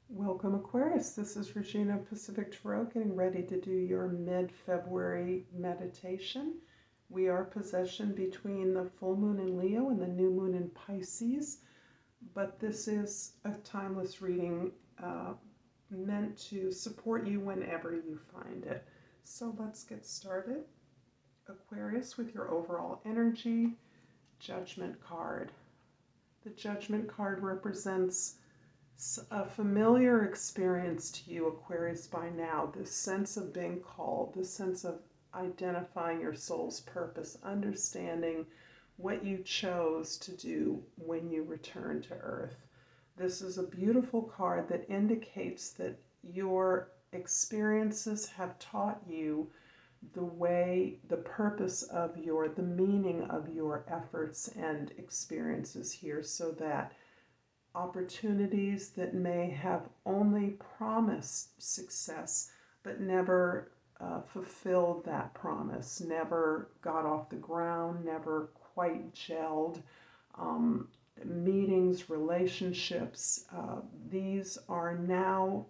Welcome, Aquarius. This is Regina Pacific Tarot, getting ready to do your mid-February meditation. We are positioned between the full moon in Leo and the new moon in Pisces, but this is a timeless reading meant to support you whenever you find it. So let's get started. Aquarius, with your overall energy, Judgment card. The Judgment card represents a familiar experience to you, Aquarius, by now. This sense of being called, this sense of identifying your soul's purpose, understanding what you chose to do when you return to Earth. This is a beautiful card that indicates that your experiences have taught you the purpose of the meaning of your efforts and experiences here, so that opportunities that may have only promised success but never fulfilled that promise, never got off the ground, never quite gelled. Meetings, relationships, these are now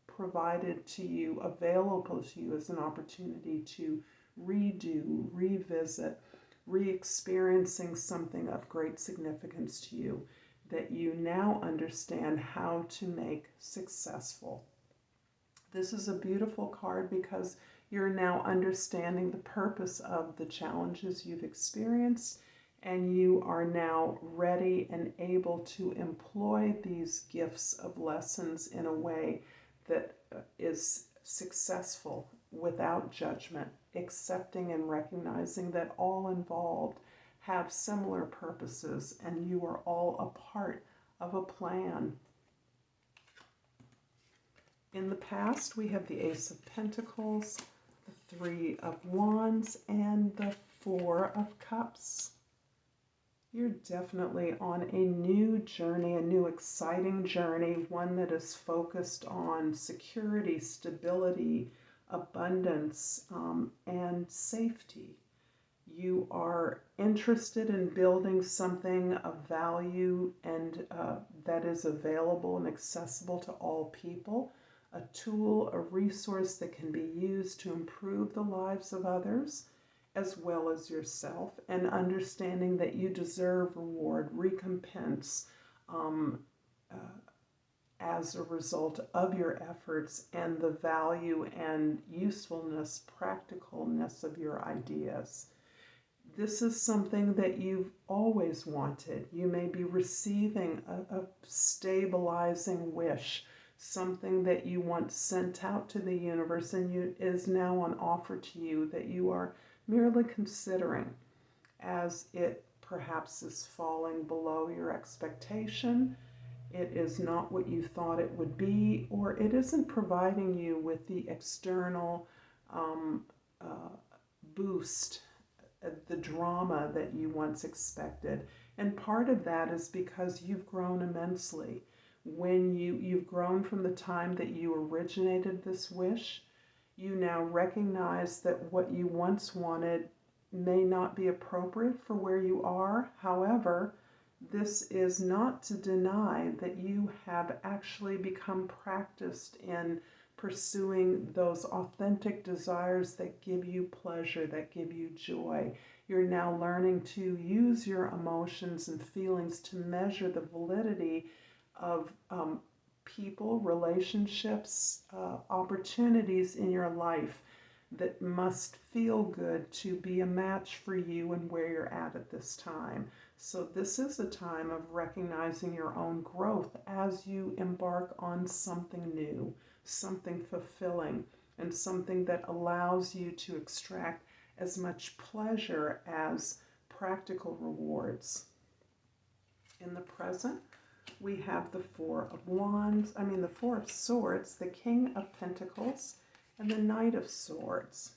provided to you, available to you as an opportunity to redo, revisit, re-experiencing something of great significance to you that you now understand how to make successful. This is a beautiful card because you're now understanding the purpose of the challenges you've experienced, and you are now ready and able to employ these gifts of lessons in a way that is successful without judgment, accepting and recognizing that all involved have similar purposes and you are all a part of a plan. In the past, we have the Ace of Pentacles, the Three of Wands, and the Four of Cups. You're definitely on a new journey, a new exciting journey, one that is focused on security, stability, abundance, and safety. You are interested in building something of value and that is available and accessible to all people, a tool, a resource that can be used to improve the lives of others as well as yourself, and understanding that you deserve reward, recompense as a result of your efforts and the value and usefulness, practicalness of your ideas. This is something that you've always wanted. You may be receiving a stabilizing wish, something that you once sent out to the universe and is now on offer to you, that you are merely considering, as it perhaps is falling below your expectation. It is not what you thought it would be, or it isn't providing you with the external boost, the drama that you once expected. And part of that is because you've grown immensely. When you've grown from the time that you originated this wish, you now recognize that what you once wanted may not be appropriate for where you are. However, this is not to deny that you have actually become practiced in pursuing those authentic desires that give you pleasure, that give you joy. You're now learning to use your emotions and feelings to measure the validity of people, relationships, opportunities in your life that must feel good to be a match for you and where you're at this time. So this is a time of recognizing your own growth as you embark on something new, something fulfilling, and something that allows you to extract as much pleasure as practical rewards. In the present, we have the Four of Swords, the King of Pentacles, and the Knight of Swords.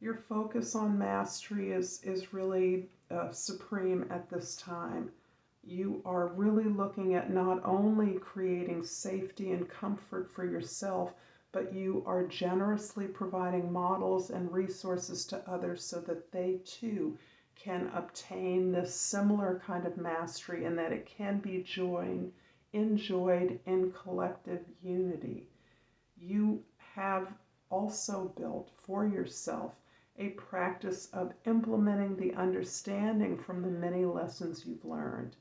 Your focus on mastery is really supreme at this time. You are really looking at not only creating safety and comfort for yourself, but you are generously providing models and resources to others so that they too can obtain this similar kind of mastery, and that it can be joined enjoyed in collective unity. You have also built for yourself a practice of implementing the understanding from the many lessons you've learned.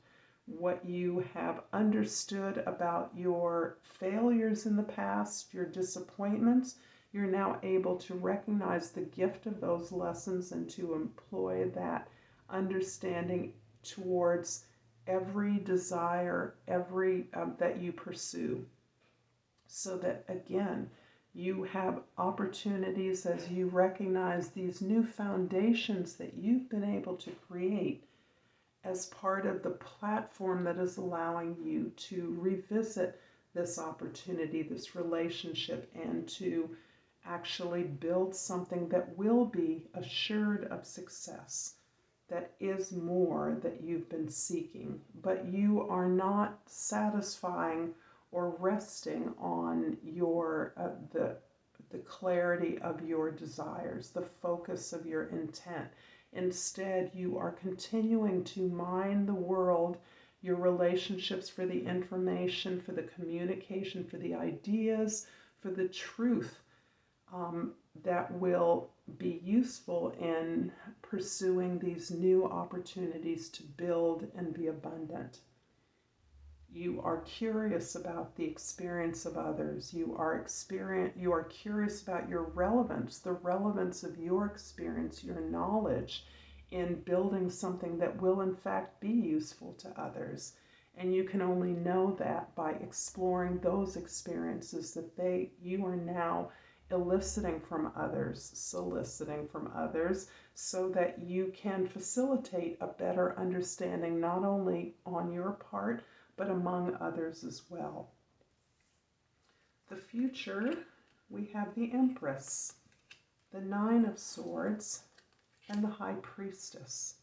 What you have understood about your failures in the past, your disappointments, you're now able to recognize the gift of those lessons and to employ that understanding towards every desire, every that you pursue. So that again, you have opportunities as you recognize these new foundations that you've been able to create as part of the platform that is allowing you to revisit this opportunity, this relationship, and to actually build something that will be assured of success, that is more that you've been seeking. But you are not satisfying or resting on your the clarity of your desires, the focus of your intent. Instead, you are continuing to mine the world, your relationships for the information, for the communication, for the ideas, for the truth that will be useful in pursuing these new opportunities to build and be abundant. You are curious about the experience of others. You are curious about your relevance, the relevance of your experience, your knowledge in building something that will in fact be useful to others. And you can only know that by exploring those experiences that you are now eliciting from others, soliciting from others, so that you can facilitate a better understanding not only on your part, but among others as well. The future, we have the Empress, the Nine of Swords, and the High Priestess.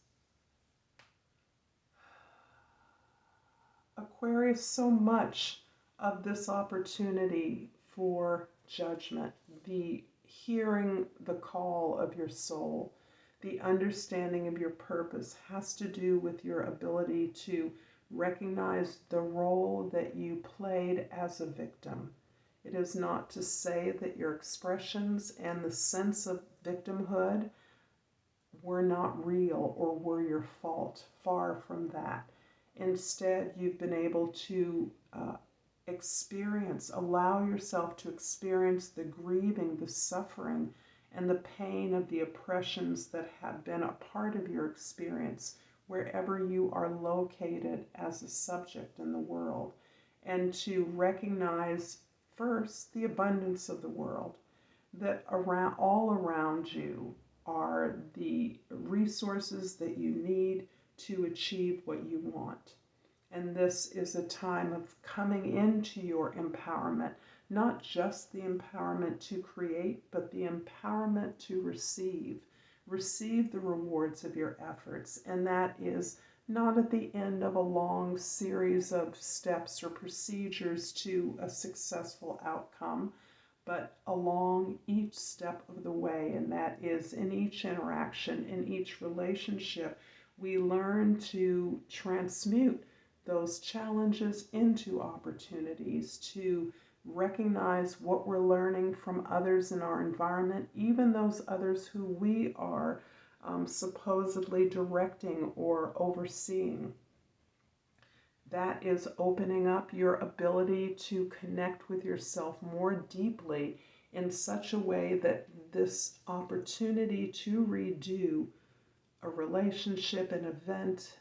Aquarius, so much of this opportunity for judgment, the hearing the call of your soul, the understanding of your purpose has to do with your ability to recognize the role that you played as a victim. It is not to say that your expressions and the sense of victimhood were not real or were your fault. Far from that. Instead, you've been able to allow yourself to experience the grieving, the suffering, and the pain of the oppressions that have been a part of your experience wherever you are located as a subject in the world, and to recognize first the abundance of the world, that all around you are the resources that you need to achieve what you want. And this is a time of coming into your empowerment, not just the empowerment to create, but the empowerment to receive the rewards of your efforts. And that is not at the end of a long series of steps or procedures to a successful outcome, but along each step of the way. And that is in each interaction, in each relationship, we learn to transmute those challenges into opportunities, to recognize what we're learning from others in our environment, even those others who we are supposedly directing or overseeing. That is opening up your ability to connect with yourself more deeply in such a way that this opportunity to redo a relationship, an event,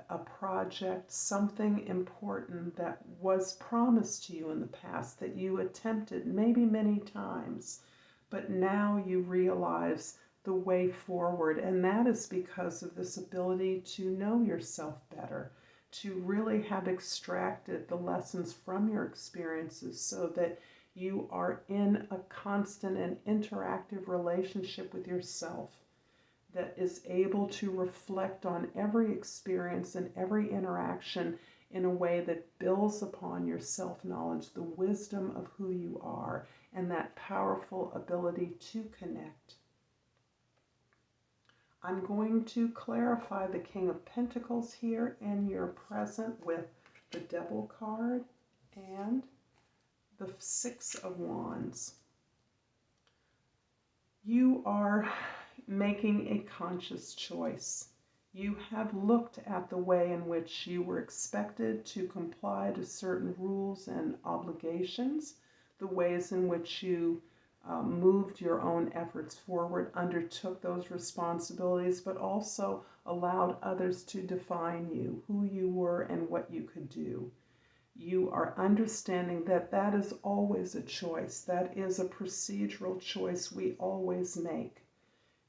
a project, something important that was promised to you in the past that you attempted maybe many times, but now you realize the way forward. And that is because of this ability to know yourself better, to really have extracted the lessons from your experiences so that you are in a constant and interactive relationship with yourself that is able to reflect on every experience and every interaction in a way that builds upon your self-knowledge, the wisdom of who you are, and that powerful ability to connect. I'm going to clarify the King of Pentacles here, and you're present with the Devil card, and the Six of Wands. You are making a conscious choice. You have looked at the way in which you were expected to comply to certain rules and obligations, the ways in which you moved your own efforts forward, undertook those responsibilities, but also allowed others to define you, who you were and what you could do. You are understanding that that is always a choice. That is a procedural choice we always make.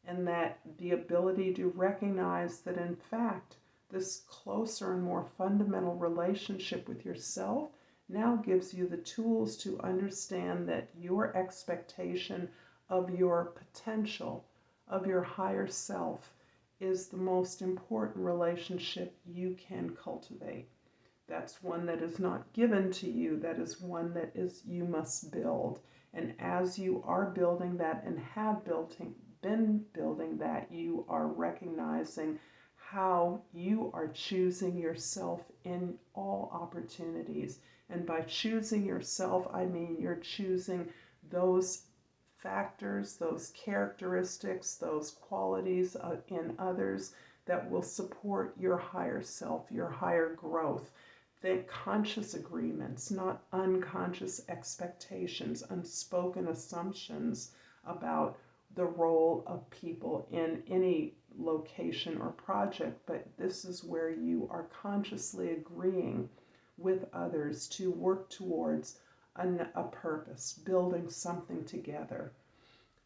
And that the ability to recognize that, in fact, this closer and more fundamental relationship with yourself now gives you the tools to understand that your expectation of your potential, of your higher self, is the most important relationship you can cultivate. That's one that is not given to you. That is one that is you must build. And as you are building that and have been building that, you are recognizing how you are choosing yourself in all opportunities. And by choosing yourself, I mean you're choosing those factors, those characteristics, those qualities in others that will support your higher self, your higher growth. Think conscious agreements, not unconscious expectations, unspoken assumptions about the role of people in any location or project, but this is where you are consciously agreeing with others to work towards a purpose, building something together.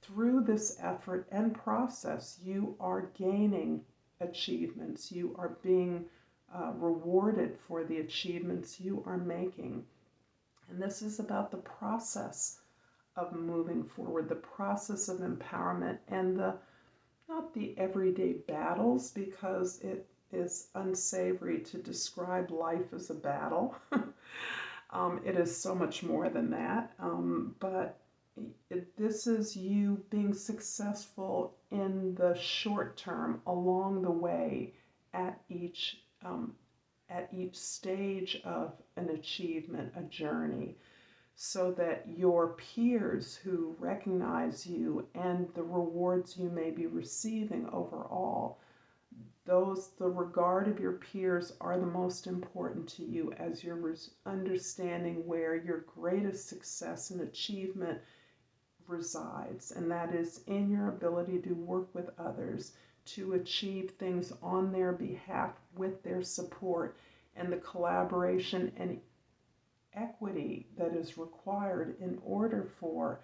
Through this effort and process, you are gaining achievements. You are being rewarded for the achievements you are making. And this is about the process of moving forward, the process of empowerment, and not the everyday battles, because it is unsavory to describe life as a battle. It is so much more than that. But this is you being successful in the short term, along the way, at each stage of an achievement, a journey, so that your peers who recognize you and the rewards you may be receiving overall, the regard of your peers are the most important to you as you're understanding where your greatest success and achievement resides, and that is in your ability to work with others, to achieve things on their behalf with their support, and the collaboration and equity that is required in order for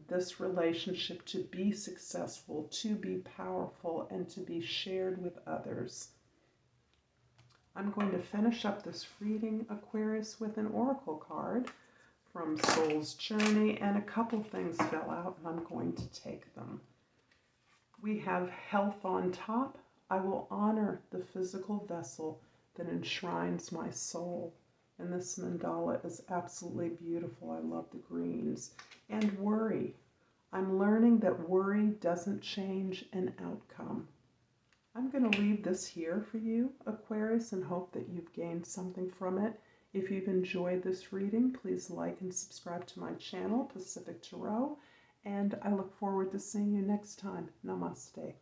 this relationship to be successful, to be powerful, and to be shared with others. I'm going to finish up this reading, Aquarius, with an oracle card from Soul's Journey, and a couple things fell out, and I'm going to take them. We have health on top. I will honor the physical vessel that enshrines my soul. And this mandala is absolutely beautiful. I love the greens. And worry. I'm learning that worry doesn't change an outcome. I'm going to leave this here for you, Aquarius, and hope that you've gained something from it. If you've enjoyed this reading, please like and subscribe to my channel, Pacific Tarot, and I look forward to seeing you next time. Namaste.